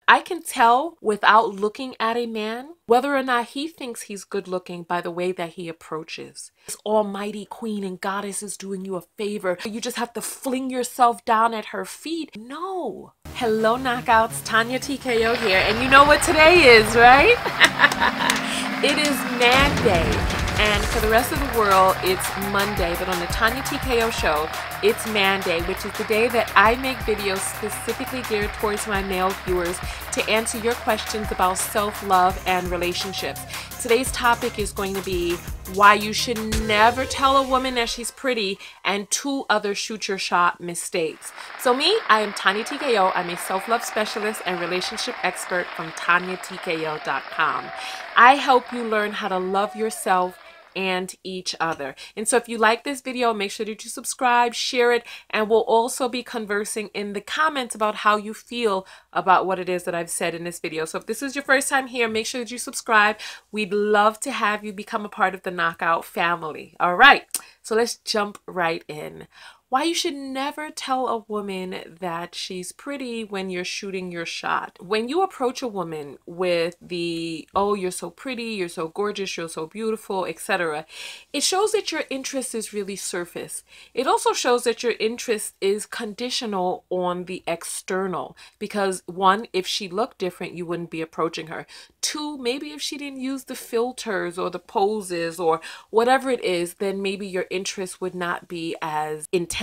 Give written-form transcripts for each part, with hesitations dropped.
I can tell without looking at a man whether or not he thinks he's good looking by the way that he approaches. This almighty queen and goddess is doing you a favor. You just have to fling yourself down at her feet. No. Hello knockouts, Tonya Tko here, and you know what today is, right? It is Manday. And for the rest of the world, it's Monday. But on the Tonya Tko show, it's Manday, which is the day that I make videos specifically geared towards my male viewers to answer your questions about self-love and relationships. Today's topic is going to be why you should never tell a woman that she's pretty, and 2 other shoot your shot mistakes. So me, I am Tonya Tko. I'm a self-love specialist and relationship expert from TonyaTko.com. I help you learn how to love yourself and each other. And so if you like this video, make sure that you subscribe, share it, and we'll also be conversing in the comments about how you feel about what it is that I've said in this video. So if this is your first time here, make sure that you subscribe. We'd love to have you become a part of the Knockout family. All right, so let's jump right in. Why you should never tell a woman that she's pretty when you're shooting your shot. When you approach a woman with the, oh, you're so pretty, you're so gorgeous, you're so beautiful, etc., it shows that your interest is really surface. It also shows that your interest is conditional on the external, because 1, if she looked different, you wouldn't be approaching her. 2, maybe if she didn't use the filters or the poses or whatever it is, then maybe your interest would not be as intense.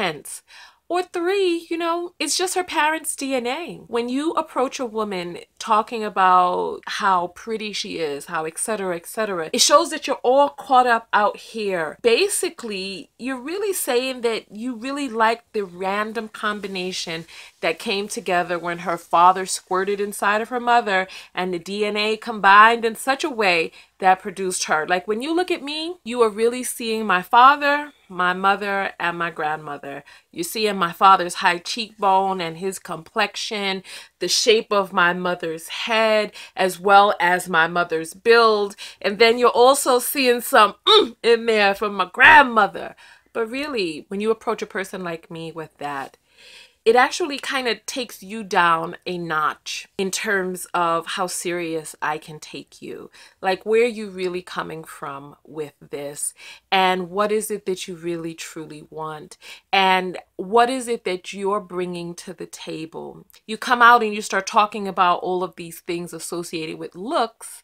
Or 3, you know, it's just her parents' DNA. When you approach a woman talking about how pretty she is, how etc., etc., it shows that you're all caught up out here. Basically, you're really saying that you really like the random combination that came together when her father squirted inside of her mother and the DNA combined in such a way that produced her. Like when you look at me, you are really seeing my father, my mother, and my grandmother. You're seeing my father's high cheekbone and his complexion, the shape of my mother's head, as well as my mother's build. And then you're also seeing some in there from my grandmother. But really, when you approach a person like me with that, it actually kind of takes you down a notch in terms of how serious I can take you. Like, where are you really coming from with this? And what is it that you really truly want? And what is it that you're bringing to the table? You come out and you start talking about all of these things associated with looks,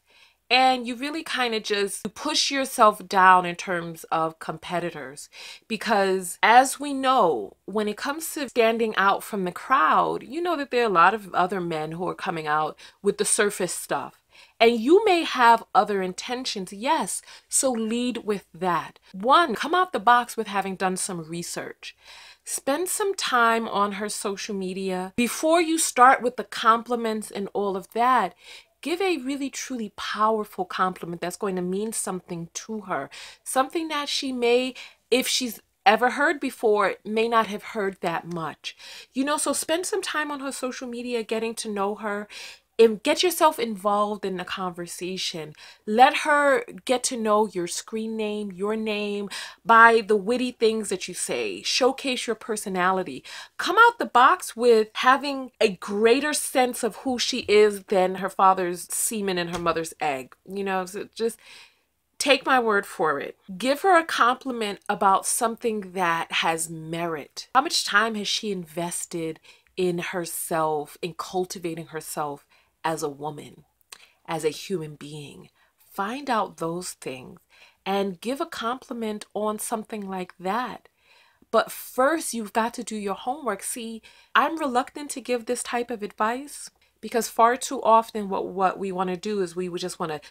and you really kind of just push yourself down in terms of competitors. Because as we know, when it comes to standing out from the crowd, you know that there are a lot of other men who are coming out with the surface stuff. And you may have other intentions, yes, so lead with that. 1, come out the box with having done some research. Spend some time on her social media. Before you start with the compliments and all of that, give a really truly powerful compliment that's going to mean something to her. Something that she may, if she's ever heard before, may not have heard that much. You know, so spend some time on her social media getting to know her. And get yourself involved in the conversation. Let her get to know your screen name, your name, by the witty things that you say. Showcase your personality. Come out the box with having a greater sense of who she is than her father's semen and her mother's egg. You know, so just take my word for it. Give her a compliment about something that has merit. How much time has she invested in herself, in cultivating herself as a woman, as a human being? Find out those things and give a compliment on something like that. But first, you've got to do your homework. See, I'm reluctant to give this type of advice because far too often what we want to do is we would just want to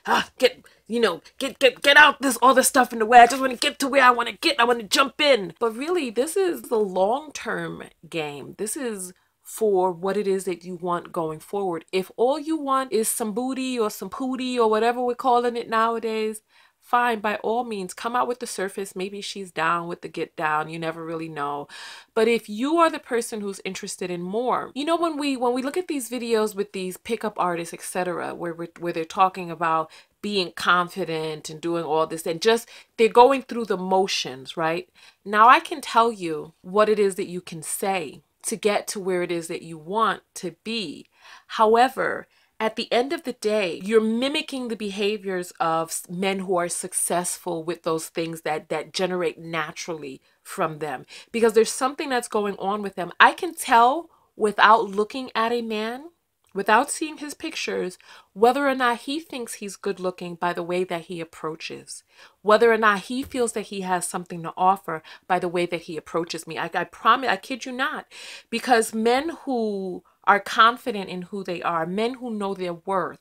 get out all this stuff in the way. I just want to get to where I want to get. I want to jump in. But really, this is the long-term game. This is for what it is that you want going forward. If all you want is some booty or some pooty or whatever we're calling it nowadays, fine, by all means, come out with the surface. Maybe she's down with the get down. You never really know. But if you are the person who's interested in more, you know, when we look at these videos with these pickup artists, etc., where they're talking about being confident and doing all this and just they're going through the motions, right? Now I can tell you what it is that you can say to get to where it is that you want to be. However, at the end of the day, you're mimicking the behaviors of men who are successful with those things that generate naturally from them, because there's something that's going on with them. I can tell without looking at a man, without seeing his pictures, whether or not he thinks he's good looking by the way that he approaches, whether or not he feels that he has something to offer by the way that he approaches me. I promise, I kid you not, because men who are confident in who they are, men who know their worth,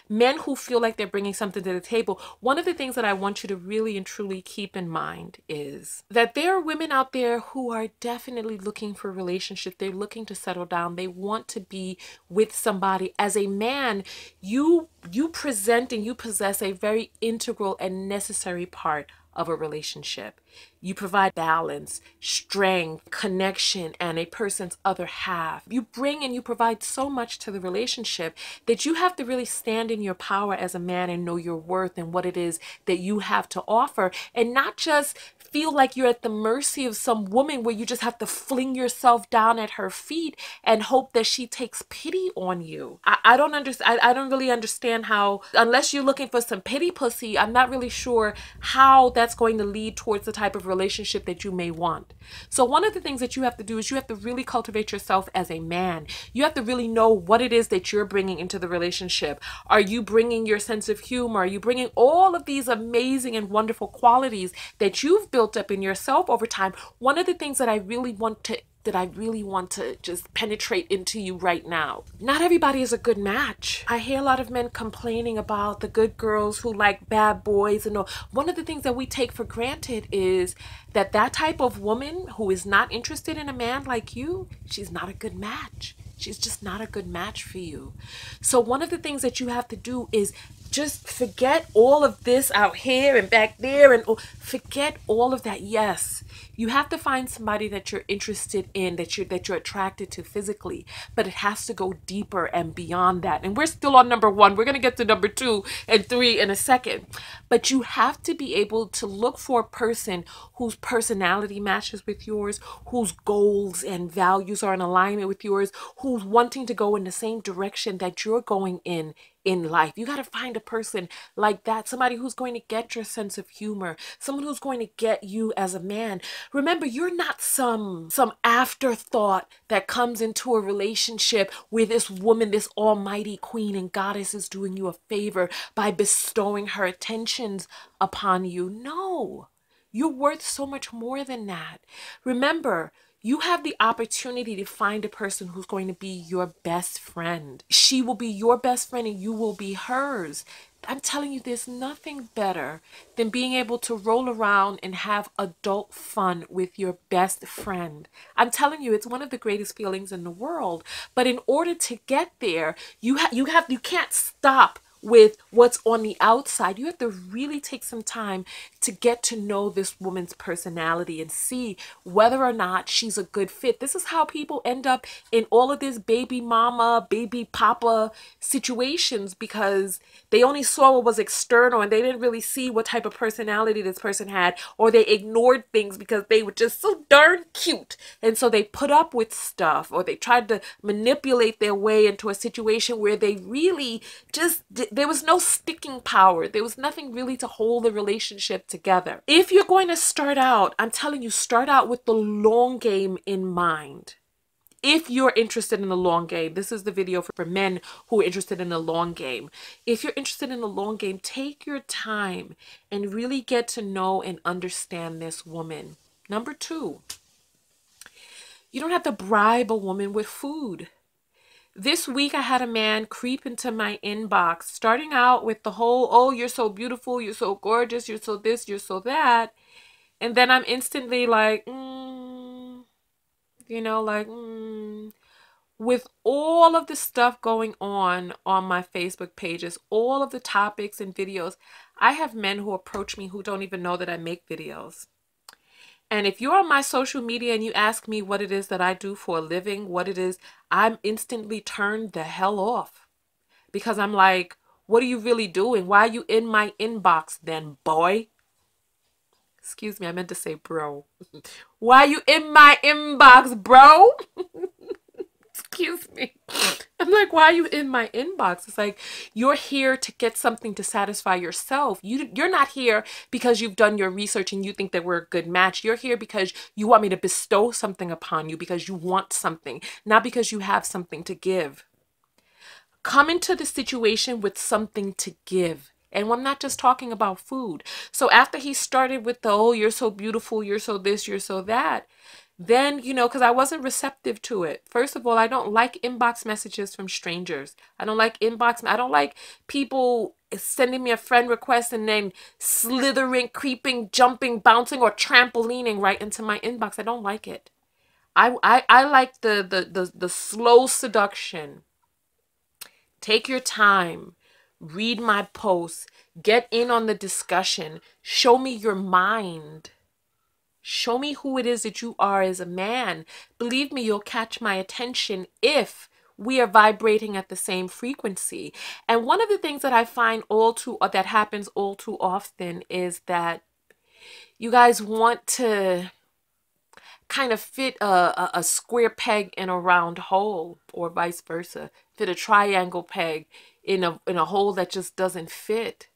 men who feel like they're bringing something to the table. One of the things that I want you to really and truly keep in mind is that there are women out there who are definitely looking for a relationship. They're looking to settle down. They want to be with somebody. As a man, you present and you possess a very integral and necessary part of a relationship. You provide balance, strength, connection, and a person's other half. You bring and you provide so much to the relationship that you have to really stand in your power as a man and know your worth and what it is that you have to offer, and not just feel like you're at the mercy of some woman where you just have to fling yourself down at her feet and hope that she takes pity on you. I don't understand. I don't really understand how, unless you're looking for some pity pussy, I'm not really sure how that's going to lead towards the type of relationship that you may want. So one of the things that you have to do is you have to really cultivate yourself as a man. You have to really know what it is that you're bringing into the relationship. Are you bringing your sense of humor? Are you bringing all of these amazing and wonderful qualities that you've built up in yourself over time? One of the things that I really want to just penetrate into you right now. Not everybody is a good match. I hear a lot of men complaining about the good girls who like bad boys and all. One of the things that we take for granted is that that type of woman who is not interested in a man like you, she's not a good match. She's just not a good match for you. So one of the things that you have to do is just forget all of this out here and back there, and forget all of that. Yes, you have to find somebody that you're interested in, that you're attracted to physically, but it has to go deeper and beyond that. And we're still on number one. We're going to get to number 2 and 3 in a second. But you have to be able to look for a person whose personality matches with yours, whose goals and values are in alignment with yours, who's wanting to go in the same direction that you're going in life. You got to find a person like that, somebody who's going to get your sense of humor, someone who's going to get you as a man. Remember, you're not some afterthought that comes into a relationship where this woman, this almighty queen and goddess, is doing you a favor by bestowing her attentions upon you. No, you're worth so much more than that. Remember, you have the opportunity to find a person who's going to be your best friend. She will be your best friend and you will be hers. I'm telling you, there's nothing better than being able to roll around and have adult fun with your best friend. I'm telling you, it's one of the greatest feelings in the world. But in order to get there, you can't stop with what's on the outside. You have to really take some time to get to know this woman's personality and see whether or not she's a good fit. This is how people end up in all of this baby mama, baby papa situations, because they only saw what was external and they didn't really see what type of personality this person had, or they ignored things because they were just so darn cute. And so they put up with stuff, or they tried to manipulate their way into a situation where they really just, there was no sticking power. There was nothing really to hold the relationship together. If you're going to start out, I'm telling you, start out with the long game in mind. If you're interested in the long game, this is the video for men who are interested in the long game. If you're interested in the long game, take your time and really get to know and understand this woman. Number 2, you don't have to bribe a woman with food. This week, I had a man creep into my inbox, starting out with the whole, oh, you're so beautiful, you're so gorgeous, you're so this, you're so that. And then I'm instantly like, with all of the stuff going on my Facebook pages, all of the topics and videos, I have men who approach me who don't even know that I make videos. And if you're on my social media and you ask me what it is that I do for a living, what it is, I'm instantly turned the hell off. Because I'm like, what are you really doing? Why are you in my inbox then, boy? Excuse me, I meant to say bro. Why are you in my inbox, bro? Excuse me. I'm like, why are you in my inbox? It's like, you're here to get something to satisfy yourself. You're not here because you've done your research and you think that we're a good match. You're here because you want me to bestow something upon you, because you want something, not because you have something to give. Come into the situation with something to give. And I'm not just talking about food. So after he started with the, oh, you're so beautiful, you're so this, you're so that, then, you know, because I wasn't receptive to it. First of all, I don't like inbox messages from strangers. I don't like I don't like people sending me a friend request and then slithering, creeping, jumping, bouncing, or trampolining right into my inbox. I don't like it. I like the slow seduction. Take your time, read my posts, get in on the discussion, show me your mind. Show me who it is that you are as a man. Believe me, you'll catch my attention if we are vibrating at the same frequency. And one of the things that I find that happens all too often is that you guys want to kind of fit a square peg in a round hole, or vice versa. Fit a triangle peg in a hole that just doesn't fit.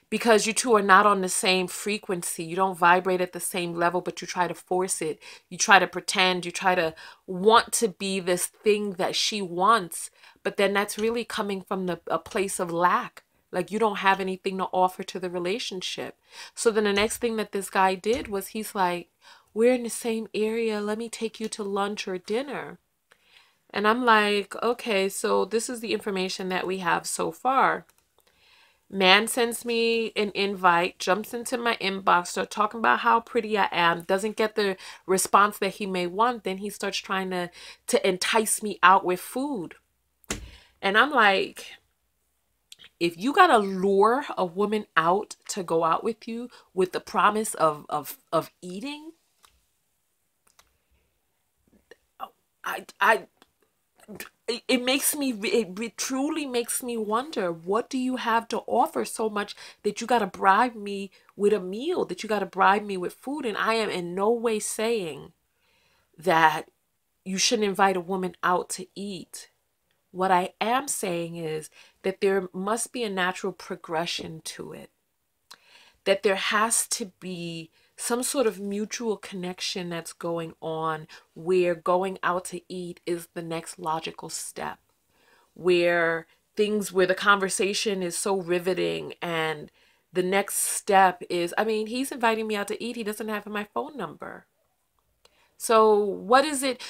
Because you two are not on the same frequency. You don't vibrate at the same level, but you try to force it. You try to pretend. You try to want to be this thing that she wants. But then that's really coming from a place of lack. Like you don't have anything to offer to the relationship. So then the next thing that this guy did was he's like, we're in the same area. Let me take you to lunch or dinner. And I'm like, okay, so this is the information that we have so far. Man sends me an invite, jumps into my inbox, starts talking about how pretty I am, doesn't get the response that he may want, then he starts trying to entice me out with food. And I'm like, if you gotta lure a woman out to go out with you with the promise of eating, it truly makes me wonder, what do you have to offer so much that you got to bribe me with a meal, that you got to bribe me with food? And I am in no way saying that you shouldn't invite a woman out to eat. What I am saying is that there must be a natural progression to it, that there has to be some sort of mutual connection that's going on, where going out to eat is the next logical step, where the conversation is so riveting, and the next step is, I mean, he's inviting me out to eat. He doesn't have my phone number. So what is it?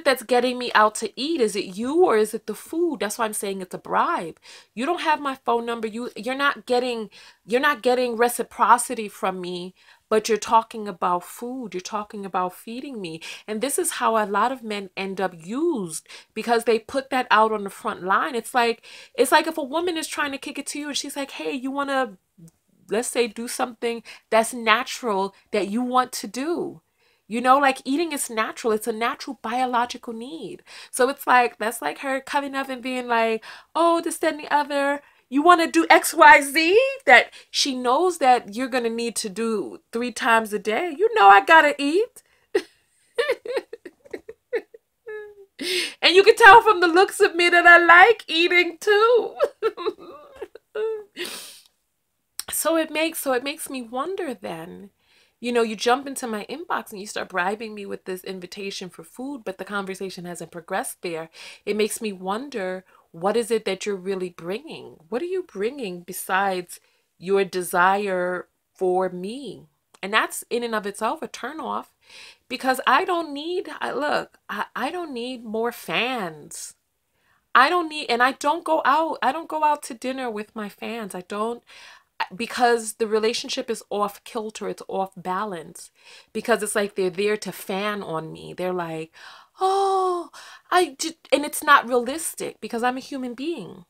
That's getting me out to eat? Is it you, or is it the food? That's why I'm saying it's a bribe. You don't have my phone number. You're not getting reciprocity from me, but you're talking about food. You're talking about feeding me. And this is how a lot of men end up used, because they put that out on the front line. It's like if a woman is trying to kick it to you and she's like, hey, you want to, let's say, do something that's natural that you want to do. You know, like eating is natural. It's a natural biological need. So it's like, that's like her coming up and being like, oh, this, that, and the other. You want to do X, Y, Z? That she knows that you're going to need to do 3 times a day. You know, I got to eat. And you can tell from the looks of me that I like eating too. So it makes me wonder then. You know, you jump into my inbox and you start bribing me with this invitation for food, but the conversation hasn't progressed there. It makes me wonder, what is it that you're really bringing? What are you bringing besides your desire for me? And that's in and of itself a turnoff, because I don't need more fans. I don't go out to dinner with my fans. I don't, because the relationship is off kilter, it's off balance, because it's like they're there to fan on me. They're like, oh, and it's not realistic, because I'm a human being.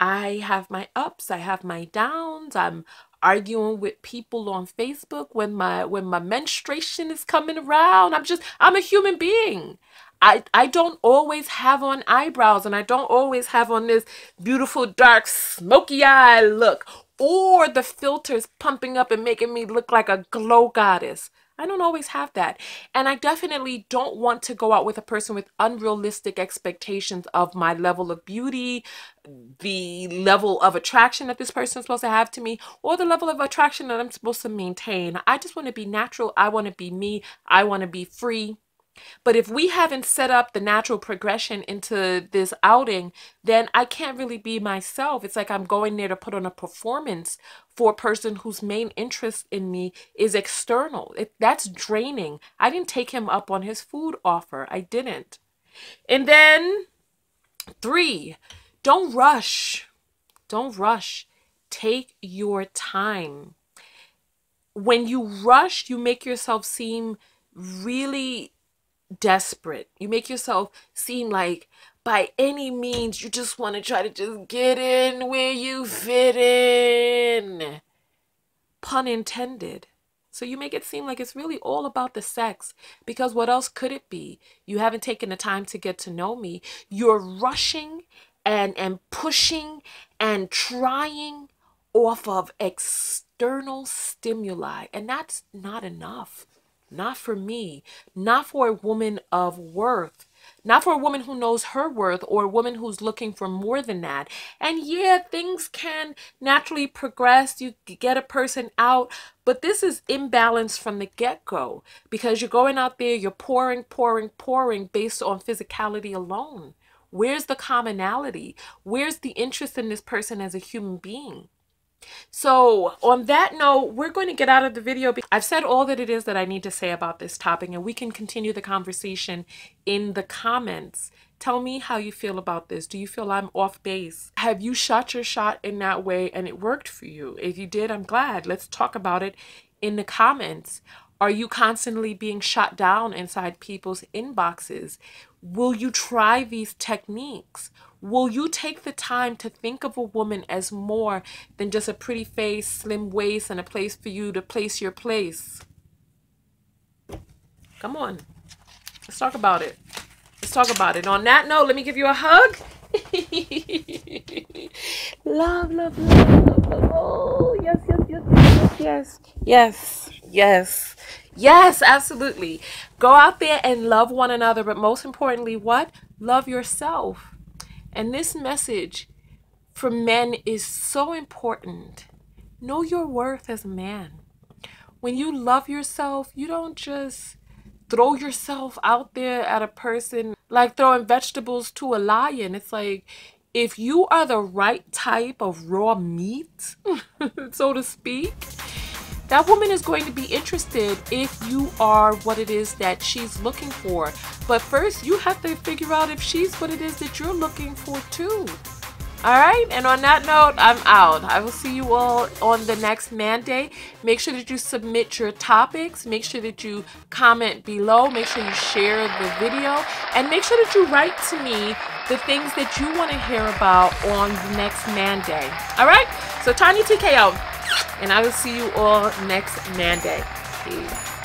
I have my ups, I have my downs. I'm arguing with people on Facebook when my menstruation is coming around. I'm a human being. I don't always have on eyebrows, and I don't always have on this beautiful dark smoky eye look, or the filters pumping up and making me look like a glow goddess. I don't always have that. And I definitely don't want to go out with a person with unrealistic expectations of my level of beauty, the level of attraction that this person is supposed to have to me, or the level of attraction that I'm supposed to maintain. I just want to be natural. I want to be me. I want to be free. But if we haven't set up the natural progression into this outing, then I can't really be myself. It's like I'm going there to put on a performance for a person whose main interest in me is external. That's draining. I didn't take him up on his food offer. I didn't. And then 3, don't rush. Don't rush. Take your time. When you rush, you make yourself seem really desperate. You make yourself seem like by any means you just want to try to just get in where you fit in. Pun intended. So you make it seem like it's really all about the sex, because what else could it be? You haven't taken the time to get to know me. You're rushing and pushing and trying off of external stimuli, and that's not enough. Not for me, not for a woman of worth, not for a woman who knows her worth, or a woman who's looking for more than that. And yeah, things can naturally progress. You get a person out, but this is imbalance from the get-go, because you're going out there, you're pouring based on physicality alone. Where's the commonality? Where's the interest in this person as a human being? So on that note, we're going to get out of the video. I've said all that it is that I need to say about this topic, and we can continue the conversation in the comments. Tell me how you feel about this. Do you feel I'm off base? Have you shot your shot in that way and it worked for you? If you did, I'm glad. Let's talk about it in the comments. Are you constantly being shot down inside people's inboxes? Will you try these techniques? Will you take the time to think of a woman as more than just a pretty face, slim waist, and a place for you to place your place? Come on. Let's talk about it. Let's talk about it. On that note, let me give you a hug. Love, love, love, love, love. Oh, yes, yes, yes, yes, yes, yes, yes, yes, absolutely. Go out there and love one another, but most importantly, what? Love yourself. And this message for men is so important. Know your worth as a man. When you love yourself, you don't just throw yourself out there at a person like throwing vegetables to a lion. It's like, if you are the right type of raw meat, so to speak, that woman is going to be interested if you are what it is that she's looking for. But first, you have to figure out if she's what it is that you're looking for too. All right, and on that note, I'm out. I will see you all on the next Manday. Make sure that you submit your topics. Make sure that you comment below. Make sure you share the video. And make sure that you write to me the things that you want to hear about on the next Manday. All right, so Tonya Tko, and I will see you all next Manday. Peace.